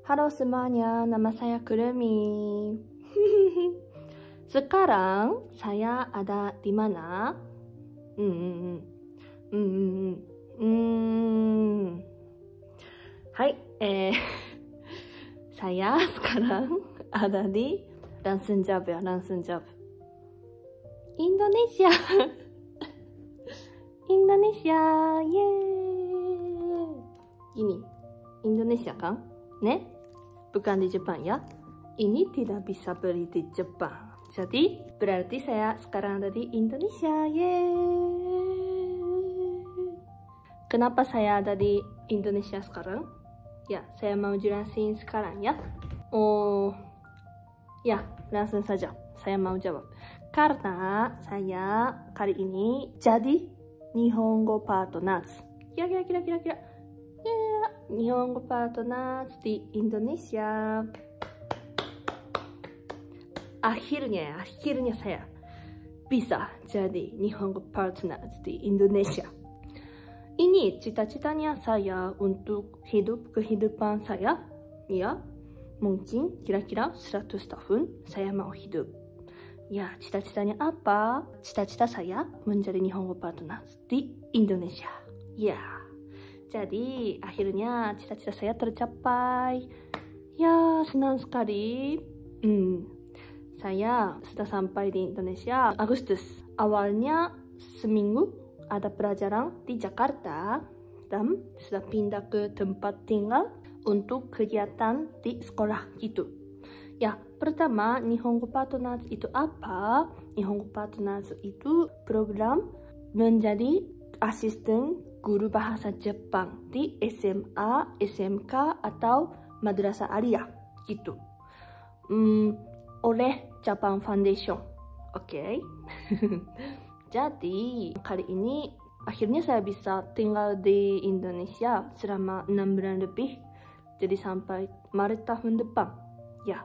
Halo semuanya, nama saya Kurumi. Sekarang saya ada di mana? Hai, saya sekarang ada di Ransunjab ya, Ransunjab. Indonesia. Indonesia, yeay. Ini Indonesia kan? Ne? Bukan di Jepang ya. Ini tidak bisa beli di Jepang. Jadi berarti saya sekarang ada di Indonesia, yeay. Kenapa saya ada di Indonesia sekarang? Ya, saya mau jelasin sekarang ya. Oh, ya, langsung saja. Saya mau jawab. Karena saya kali ini jadi Nihongo Partners. Kira-kira. Ya, Nihongo Partners di Indonesia. Akhirnya saya bisa jadi Nihongo Partners di Indonesia. Ini cita-citanya saya untuk kehidupan saya. Ya, mungkin kira-kira 100 tahun saya mau hidup. Ya, cita-citanya apa? Cita-cita saya menjadi Nihongo Partners di Indonesia. Ya, jadi akhirnya cita-cita saya tercapai. Ya, senang sekali. Saya sudah sampai di Indonesia Agustus. Awalnya seminggu ada pelajaran di Jakarta dan sudah pindah ke tempat tinggal untuk kegiatan di sekolah gitu. Ya, pertama, Nihongo Partners itu apa? Nihongo Partners itu program menjadi asisten guru bahasa Jepang di SMA, SMK, atau Madrasah Aliyah gitu. Oleh Japan Foundation. Oke. Jadi, kali ini akhirnya saya bisa tinggal di Indonesia selama 6 bulan lebih. Jadi sampai Maret tahun depan. Ya.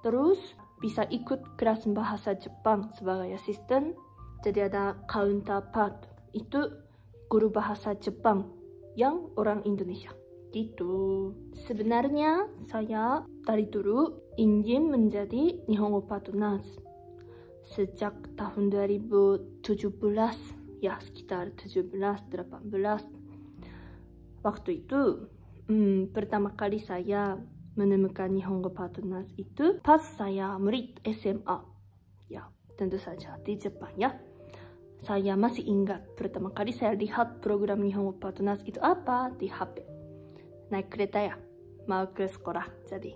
Terus bisa ikut kelas bahasa Jepang sebagai asisten. Jadi ada counterpart, itu guru bahasa Jepang yang orang Indonesia. Gitu. Sebenarnya saya dari dulu ingin menjadi Nihongo Partners sejak tahun 2017. Ya, sekitar 17-18. Waktu itu pertama kali saya menemukan Nihongo Partners itu pas saya murid SMA. Ya, tentu saja di Jepang ya. Saya masih ingat pertama kali saya lihat program Nihongo Partners itu apa di HP. Naik kereta ya, mau ke sekolah. Jadi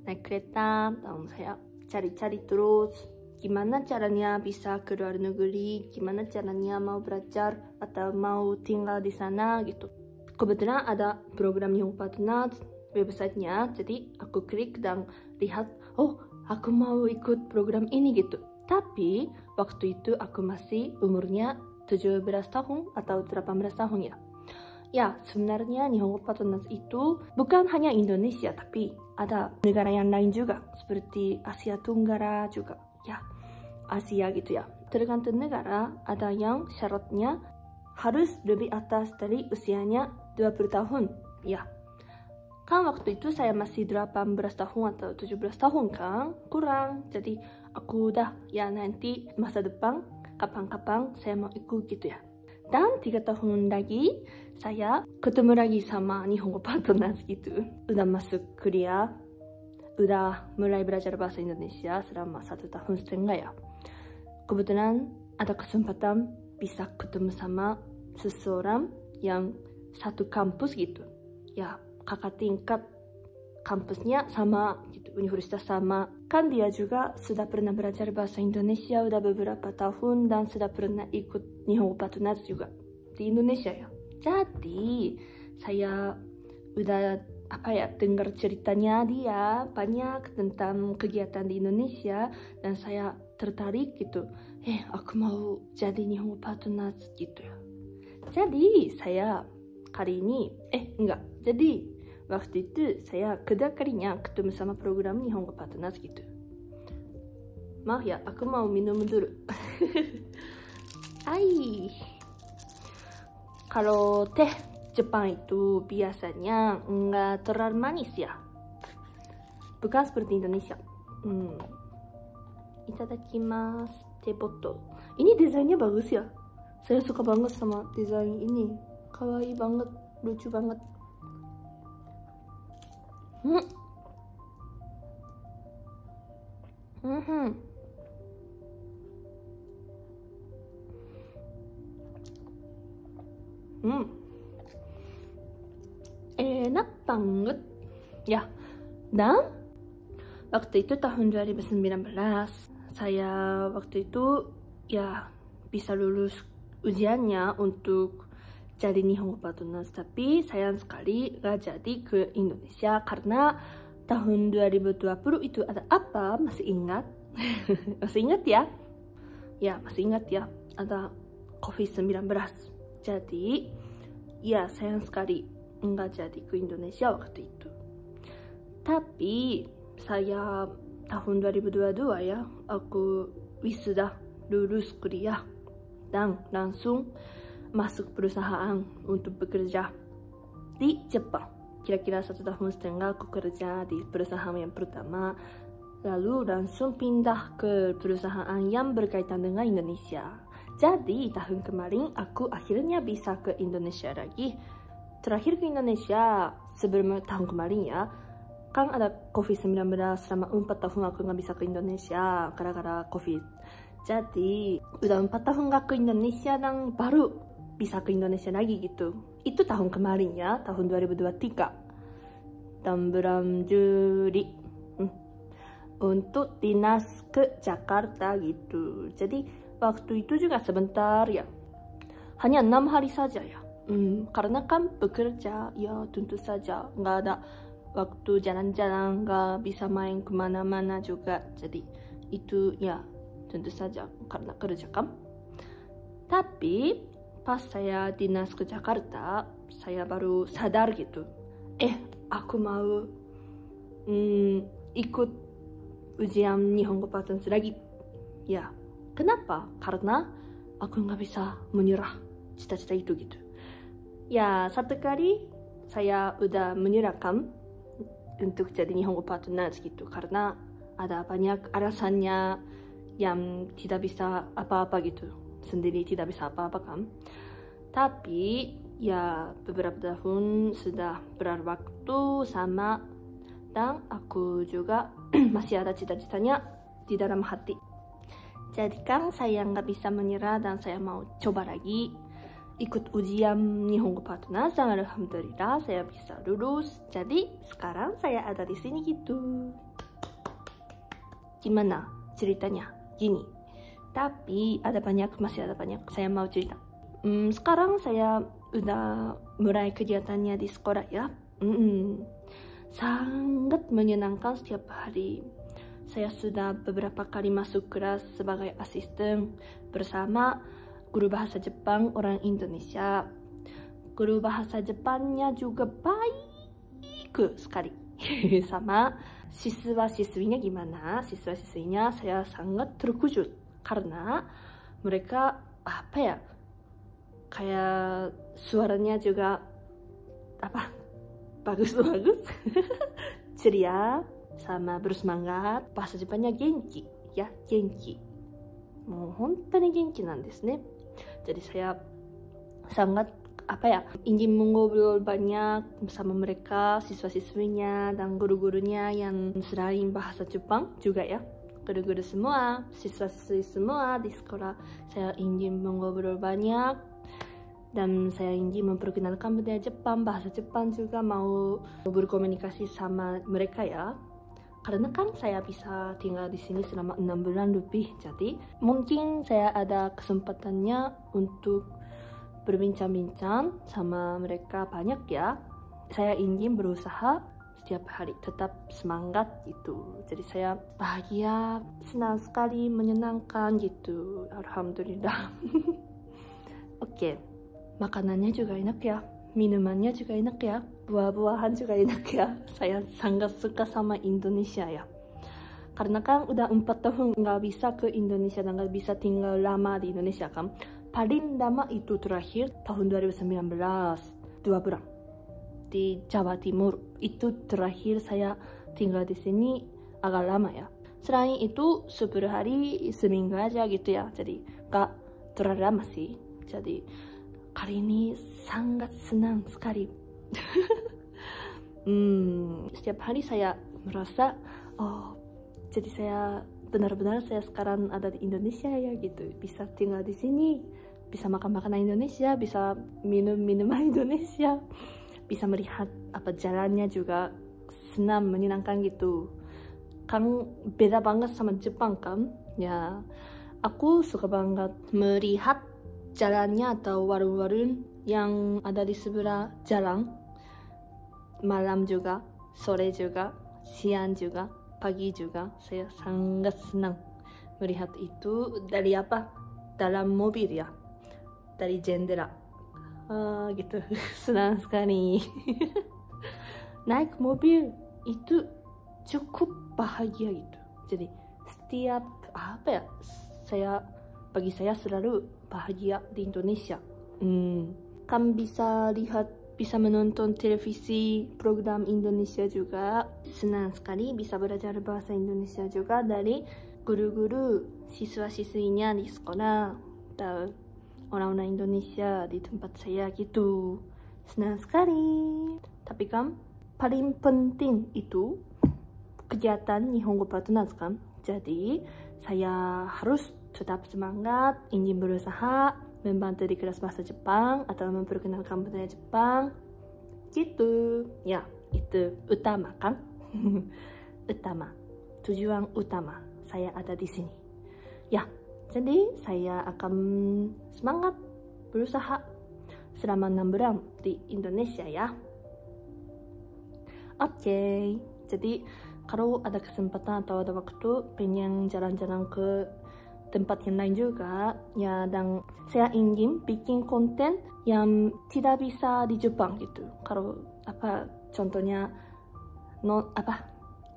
naik kereta, dan saya cari-cari terus gimana caranya bisa ke luar negeri, gimana caranya mau belajar atau mau tinggal di sana gitu. Kebetulan ada program Nihongo Partners websitenya, jadi aku klik dan lihat, oh aku mau ikut program ini gitu. Tapi waktu itu aku masih umurnya 17 tahun atau 18 tahun ya. Ya, sebenarnya Nihongo Partners itu bukan hanya Indonesia, tapi ada negara yang lain juga, seperti Asia Tenggara juga. Ya, Asia gitu ya. Tergantung negara, ada yang syaratnya harus lebih atas dari usianya 20 tahun. Ya, kan waktu itu saya masih 18 tahun atau 17 tahun kan, kurang. Jadi aku udah, ya nanti masa depan kapan-kapan saya mau ikut gitu ya. Dan 3 tahun lagi saya ketemu lagi sama Nihongo Partners gitu. Udah masuk kuliah, udah mulai belajar bahasa Indonesia selama 1,5 tahun ya. Kebetulan ada kesempatan bisa ketemu sama seseorang yang satu kampus gitu. Ya, kakak tingkat kampusnya sama gitu, universitas sama. Kan dia juga sudah pernah belajar bahasa Indonesia udah beberapa tahun dan sudah pernah ikut Nihongo Partners juga di Indonesia ya. Jadi saya udah dengar ceritanya dia banyak tentang kegiatan di Indonesia dan saya tertarik gitu. Aku mau jadi Nihongo Partners gitu ya. Jadi saya kali ini jadi waktu itu saya kedua kalinya ketemu sama program Nihongo Partners gitu. Maaf ya, aku mau minum dulu. Kalau teh Jepang itu biasanya nggak terlalu manis ya. Bukan seperti Indonesia. Itadakimasu, teh botol. Ini desainnya bagus ya. Saya suka banget sama desain ini. Kawaii banget, lucu banget. Enak banget ya. Dan waktu itu tahun 2019 saya waktu itu ya bisa lulus ujiannya untuk jadi Nihongo Partners, tapi sayang sekali gak jadi ke Indonesia karena tahun 2020 itu ada apa? Masih ingat? Masih ingat ya? Ya, masih ingat ya, ada COVID-19. Jadi, ya sayang sekali nggak jadi ke Indonesia waktu itu. Tapi, saya tahun 2022 ya, aku wisuda, lulus kuliah, dan langsung masuk perusahaan untuk bekerja di Jepang. Kira-kira 1,5 tahun aku kerja di perusahaan yang pertama, lalu langsung pindah ke perusahaan yang berkaitan dengan Indonesia. Jadi tahun kemarin aku akhirnya bisa ke Indonesia lagi. Terakhir ke Indonesia sebelum tahun kemarin ya, kan ada COVID-19 selama 4 tahun aku nggak bisa ke Indonesia gara-gara COVID. Jadi udah 4 tahun nggak ke Indonesia dan baru bisa ke Indonesia lagi gitu. Itu tahun kemarin ya, tahun 2023 dan bulan Juli untuk dinas ke Jakarta gitu. Jadi waktu itu juga sebentar ya, hanya 6 hari saja ya. Karena kan bekerja ya tentu saja nggak ada waktu jalan-jalan, nggak bisa main kemana-mana juga. Jadi itu ya tentu saja karena kerja kan. Tapi pas saya dinas ke Jakarta, saya baru sadar gitu. Aku mau ikut ujian Nihongo Partners lagi. Ya, kenapa? Karena aku nggak bisa menyerah cita-cita itu gitu. Ya, satu kali saya udah menyerahkan untuk jadi Nihongo Partners gitu. Karena ada banyak alasannya yang tidak bisa apa-apa gitu. Sendiri tidak bisa apa-apa kan. Tapi ya beberapa tahun sudah berlalu waktu sama, dan aku juga masih ada cita-citanya di dalam hati. Jadi kan saya nggak bisa menyerah dan saya mau coba lagi ikut ujian Nihongo Partners, dan alhamdulillah saya bisa lulus. Jadi sekarang saya ada di sini gitu. Gimana ceritanya? Gini. Tapi masih ada banyak saya mau cerita. Sekarang saya udah mulai kegiatannya di sekolah ya. Sangat menyenangkan setiap hari. Saya sudah beberapa kali masuk kelas sebagai asisten bersama guru bahasa Jepang orang Indonesia. Guru bahasa Jepangnya juga baik sekali. Sama siswa-siswinya gimana? Siswa-siswinya saya sangat terkejut. Karena mereka kayak suaranya juga bagus-bagus, ceria, sama bersemangat. Bahasa Jepangnya genki ya, genki. Mau hontoni genkiなんですね. Jadi saya sangat ingin mengobrol banyak sama mereka, siswa-siswinya dan guru-gurunya yang selain bahasa Jepang juga ya. Guru-guru semua, siswa-siswi semua di sekolah, saya ingin mengobrol banyak dan saya ingin memperkenalkan budaya Jepang, bahasa Jepang juga, mau berkomunikasi sama mereka ya. Karena kan saya bisa tinggal di sini selama 6 bulan lebih, jadi mungkin saya ada kesempatannya untuk berbincang-bincang sama mereka banyak ya. Saya ingin berusaha setiap hari tetap semangat gitu. Jadi saya bahagia, senang sekali, menyenangkan gitu. Alhamdulillah. Oke. Makanannya juga enak ya, minumannya juga enak ya, buah-buahan juga enak ya. Saya sangat suka sama Indonesia ya. Karena kan udah 4 tahun nggak bisa ke Indonesia dan nggak bisa tinggal lama di Indonesia kan. Paling lama itu terakhir tahun 2019. 2 bulan di Jawa Timur. Itu terakhir saya tinggal di sini agak lama ya. Selain itu 10 hari seminggu aja gitu ya. Jadi gak terlalu lama sih. Jadi kali ini sangat senang sekali. Setiap hari saya merasa, oh jadi saya benar-benar saya sekarang ada di Indonesia ya gitu. Bisa tinggal di sini, bisa makan makanan Indonesia, bisa minum minuman Indonesia, bisa melihat apa jalannya juga senang, menyenangkan gitu. Kan beda banget sama Jepang kan? Ya, aku suka banget melihat jalannya atau warung-warung yang ada di sebelah jalan. Malam juga, sore juga, siang juga, pagi juga, saya sangat senang melihat itu. Dari apa? Dalam mobil ya, dari jendela. Gitu, senang sekali. Naik mobil itu cukup bahagia gitu. Jadi setiap apa ya, bagi saya selalu bahagia di Indonesia. Kan bisa lihat, bisa menonton televisi program Indonesia juga. Senang sekali bisa belajar bahasa Indonesia juga dari guru-guru, siswa-siswinya di sekolah atau orang-orang Indonesia di tempat saya gitu. Senang sekali. Tapi kan paling penting itu kegiatan Nihongo Partners kan. Jadi saya harus tetap semangat, ingin berusaha membantu di kelas bahasa Jepang atau memperkenalkan budaya Jepang gitu ya. Itu utama kan. Utama, tujuan utama saya ada di sini ya. Jadi saya akan semangat berusaha selama 6 bulan di Indonesia ya. Oke, jadi kalau ada kesempatan atau ada waktu pengen jalan-jalan ke tempat yang lain juga ya, dan saya ingin bikin konten yang tidak bisa di Jepang gitu. Kalau apa contohnya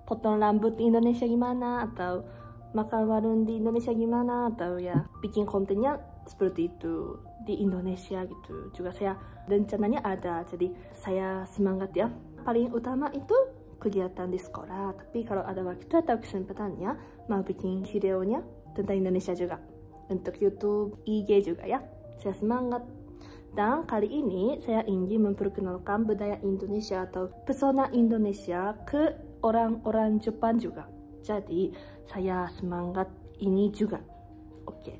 potong rambut di Indonesia gimana, atau makan warung di Indonesia gimana, atau ya bikin kontennya seperti itu di Indonesia gitu. Juga saya rencananya ada, jadi saya semangat ya. Paling utama itu kegiatan di sekolah, tapi kalau ada waktu atau kesempatannya mau bikin videonya tentang Indonesia juga untuk YouTube, IG juga ya. Saya semangat. Dan kali ini saya ingin memperkenalkan budaya Indonesia atau pesona Indonesia ke orang-orang Jepang juga. Jadi saya semangat ini juga. Oke.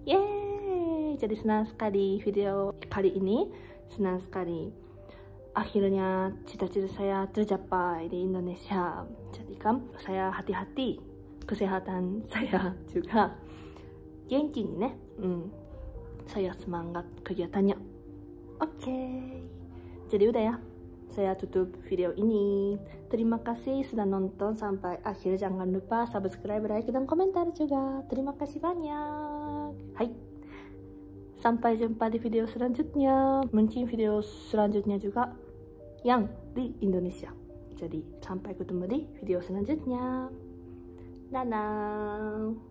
Yeay, jadi senang sekali video kali ini. Senang sekali. Akhirnya cita-cita saya tercapai di Indonesia. Jadi kan saya hati-hati. Kesehatan saya juga genki nih. Saya semangat kegiatannya. Oke. Jadi udah ya. Saya tutup video ini. Terima kasih sudah nonton sampai akhir. Jangan lupa subscribe, like, dan komentar juga. Terima kasih banyak. Hai. Sampai jumpa di video selanjutnya. Mungkin video selanjutnya juga yang di Indonesia. Jadi sampai ketemu di video selanjutnya. Dadah.